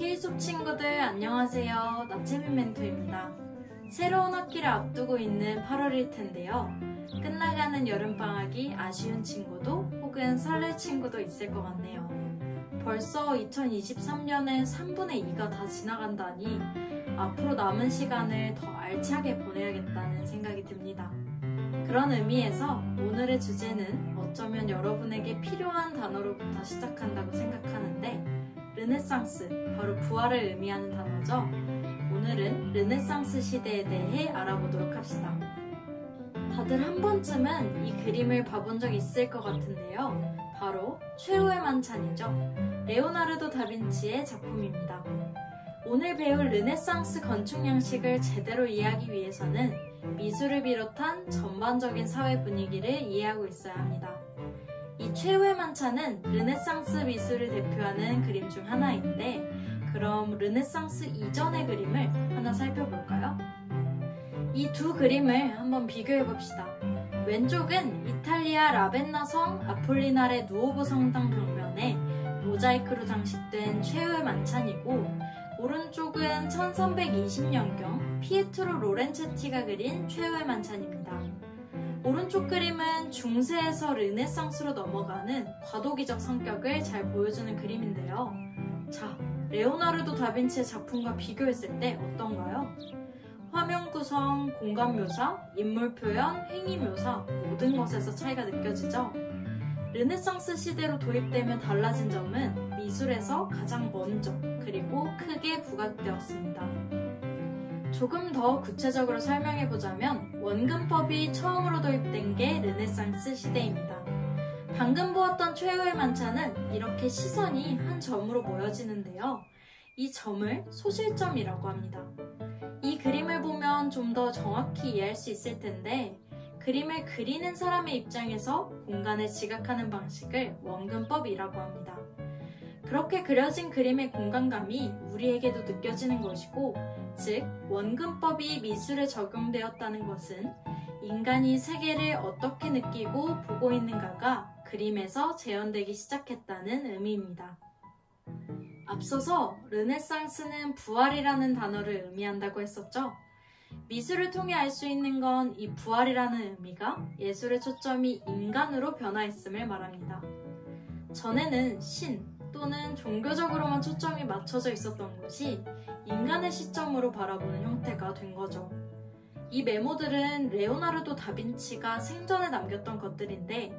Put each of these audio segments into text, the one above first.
K수업 친구들 안녕하세요. 나채민 멘토입니다. 새로운 학기를 앞두고 있는 8월일 텐데요. 끝나가는 여름방학이 아쉬운 친구도 혹은 설렐 친구도 있을 것 같네요. 벌써 2023년의 3분의 2가 다 지나간다니 앞으로 남은 시간을 더 알차게 보내야겠다는 생각이 듭니다. 그런 의미에서 오늘의 주제는 어쩌면 여러분에게 필요한 단어로부터 시작한다고 생각하는데 르네상스, 바로 부활을 의미하는 단어죠. 오늘은 르네상스 시대에 대해 알아보도록 합시다. 다들 한 번쯤은 이 그림을 봐본 적 있을 것 같은데요. 바로 최후의 만찬이죠. 레오나르도 다빈치의 작품입니다. 오늘 배울 르네상스 건축 양식을 제대로 이해하기 위해서는 미술을 비롯한 전반적인 사회 분위기를 이해하고 있어야 합니다. 이 최후의 만찬은 르네상스 미술을 대표하는 그림 중 하나인데 그럼 르네상스 이전의 그림을 하나 살펴볼까요? 이 두 그림을 한번 비교해봅시다. 왼쪽은 이탈리아 라벤나 성 아폴리나레 누오보 성당 벽면에 모자이크로 장식된 최후의 만찬이고 오른쪽은 1320년경 피에트로 로렌체티가 그린 최후의 만찬입니다. 오른쪽 그림은 중세에서 르네상스로 넘어가는 과도기적 성격을 잘 보여주는 그림인데요. 자, 레오나르도 다빈치의 작품과 비교했을 때 어떤가요? 화면 구성, 공간 묘사, 인물 표현, 행위 묘사 모든 것에서 차이가 느껴지죠? 르네상스 시대로 도입되면 달라진 점은 미술에서 가장 먼저 그리고 크게 부각되었습니다. 조금 더 구체적으로 설명해보자면 원근법이 처음으로 도입된 게 르네상스 시대입니다. 방금 보았던 최후의 만찬은 이렇게 시선이 한 점으로 모여지는데요. 이 점을 소실점이라고 합니다. 이 그림을 보면 좀 더 정확히 이해할 수 있을 텐데 그림을 그리는 사람의 입장에서 공간을 지각하는 방식을 원근법이라고 합니다. 그렇게 그려진 그림의 공간감이 우리에게도 느껴지는 것이고, 즉 원근법이 미술에 적용되었다는 것은 인간이 세계를 어떻게 느끼고 보고 있는가가 그림에서 재현되기 시작했다는 의미입니다. 앞서서 르네상스는 부활이라는 단어를 의미한다고 했었죠? 미술을 통해 알 수 있는 건 이 부활이라는 의미가 예술의 초점이 인간으로 변화했음을 말합니다. 전에는 신 또는 종교적으로만 초점이 맞춰져 있었던 것이 인간의 시점으로 바라보는 형태가 된 거죠. 이 메모들은 레오나르도 다빈치가 생전에 남겼던 것들인데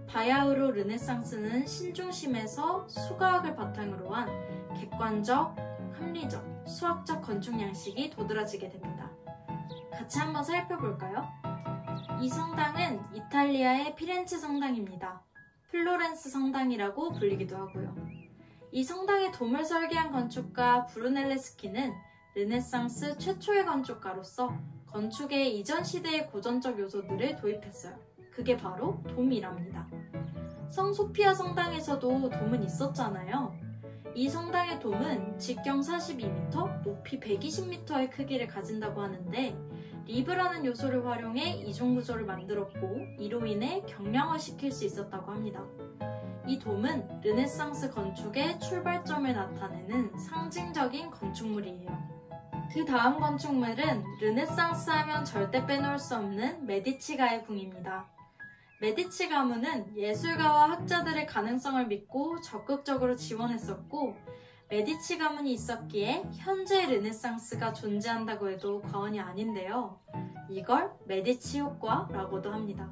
바야흐로 르네상스는 신중심에서 수과학을 바탕으로 한 객관적, 합리적, 수학적 건축 양식이 도드라지게 됩니다. 같이 한번 살펴볼까요? 이 성당은 이탈리아의 피렌체 성당입니다. 플로렌스 성당이라고 불리기도 하고요. 이 성당의 돔을 설계한 건축가 브루넬레스키는 르네상스 최초의 건축가로서 건축의 이전 시대의 고전적 요소들을 도입했어요. 그게 바로 돔이랍니다. 성 소피아 성당에서도 돔은 있었잖아요. 이 성당의 돔은 직경 42m, 높이 120m의 크기를 가진다고 하는데 리브라는 요소를 활용해 이중 구조를 만들었고 이로 인해 경량화시킬 수 있었다고 합니다. 이 돔은 르네상스 건축의 출발점을 나타내는 상징적인 건축물이에요. 그 다음 건축물은 르네상스 하면 절대 빼놓을 수 없는 메디치 가문입니다. 메디치 가문은 예술가와 학자들의 가능성을 믿고 적극적으로 지원했었고 메디치 가문이 있었기에 현재 르네상스가 존재한다고 해도 과언이 아닌데요. 이걸 메디치 효과라고도 합니다.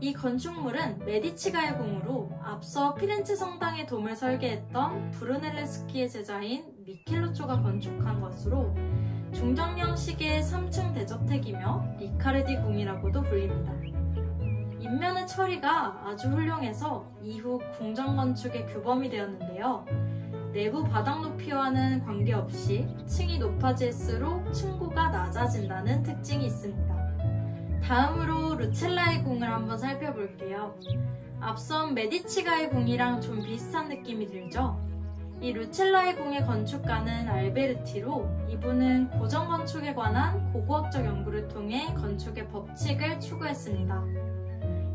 이 건축물은 메디치가의 궁으로 앞서 피렌체 성당의 돔을 설계했던 브루넬레스키의 제자인 미켈루초가 건축한 것으로 중정형식의 3층 대저택이며 리카르디 궁이라고도 불립니다. 인면의 처리가 아주 훌륭해서 이후 궁정건축의 규범이 되었는데요. 내부 바닥 높이와는 관계없이 층이 높아질수록 층고가 낮아진다는 특징이 있습니다. 다음으로 루첼라의 궁을 한번 살펴볼게요. 앞선 메디치가의 궁이랑 좀 비슷한 느낌이 들죠? 이 루첼라의 궁의 건축가는 알베르티로 이분은 고전 건축에 관한 고고학적 연구를 통해 건축의 법칙을 추구했습니다.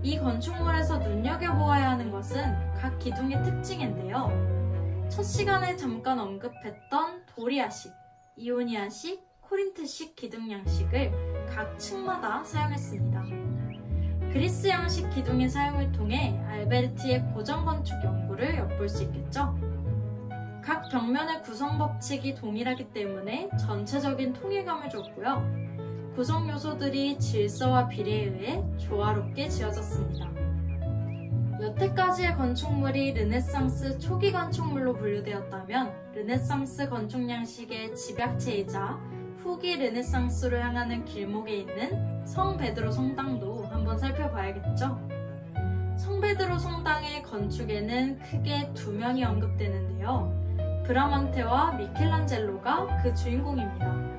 이 건축물에서 눈여겨보아야 하는 것은 각 기둥의 특징인데요. 첫 시간에 잠깐 언급했던 도리아식, 이오니아식, 코린트식 기둥 양식을 각 층마다 사용했습니다. 그리스 양식 기둥의 사용을 통해 알베르티의 고전 건축 연구를 엿볼 수 있겠죠. 각 벽면의 구성 법칙이 동일하기 때문에 전체적인 통일감을 줬고요. 구성 요소들이 질서와 비례에 의해 조화롭게 지어졌습니다. 여태까지의 건축물이 르네상스 초기 건축물로 분류되었다면 르네상스 건축 양식의 집약체이자 후기 르네상스로 향하는 길목에 있는 성 베드로 성당도 한번 살펴봐야겠죠. 성 베드로 성당의 건축에는 크게 두 명이 언급되는데요. 브라만테와 미켈란젤로가 그 주인공입니다.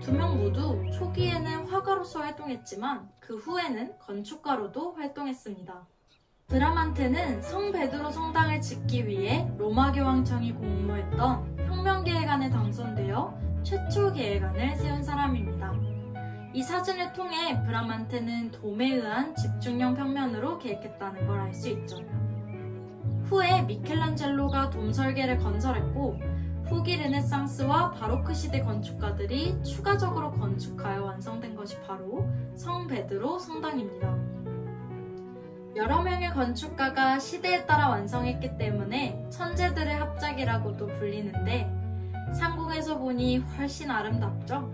두 명 모두 초기에는 화가로서 활동했지만 그 후에는 건축가로도 활동했습니다. 브라만테는 성 베드로 성당을 짓기 위해 로마 교황청이 공모했던 혁명계획안에 당선되어 최초 계획안을 세운 사람입니다. 이 사진을 통해 브라만테는 돔에 의한 집중형 평면으로 계획했다는 걸 알 수 있죠. 후에 미켈란젤로가 돔 설계를 건설했고 후기 르네상스와 바로크 시대 건축가들이 추가적으로 건축하여 완성된 것이 바로 성 베드로 성당입니다. 여러 명의 건축가가 시대에 따라 완성했기 때문에 천재들의 합작이라고도 불리는데 상공에서 보니 훨씬 아름답죠?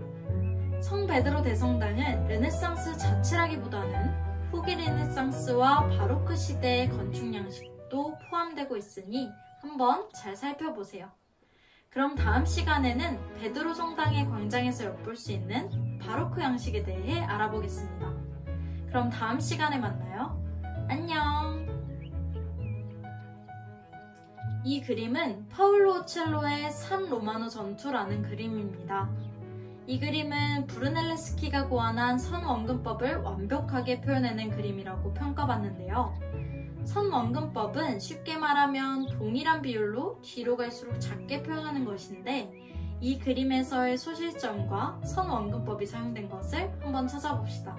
성 베드로 대성당은 르네상스 자체라기보다는 후기 르네상스와 바로크 시대의 건축 양식도 포함되고 있으니 한번 잘 살펴보세요. 그럼 다음 시간에는 베드로 성당의 광장에서 엿볼 수 있는 바로크 양식에 대해 알아보겠습니다. 그럼 다음 시간에 만나요. 안녕! 이 그림은 파울로 우첼로의 산 로마노 전투라는 그림입니다. 이 그림은 브루넬레스키가 고안한 선원근법을 완벽하게 표현해낸 그림이라고 평가받는데요. 선원근법은 쉽게 말하면 동일한 비율로 뒤로 갈수록 작게 표현하는 것인데 이 그림에서의 소실점과 선원근법이 사용된 것을 한번 찾아봅시다.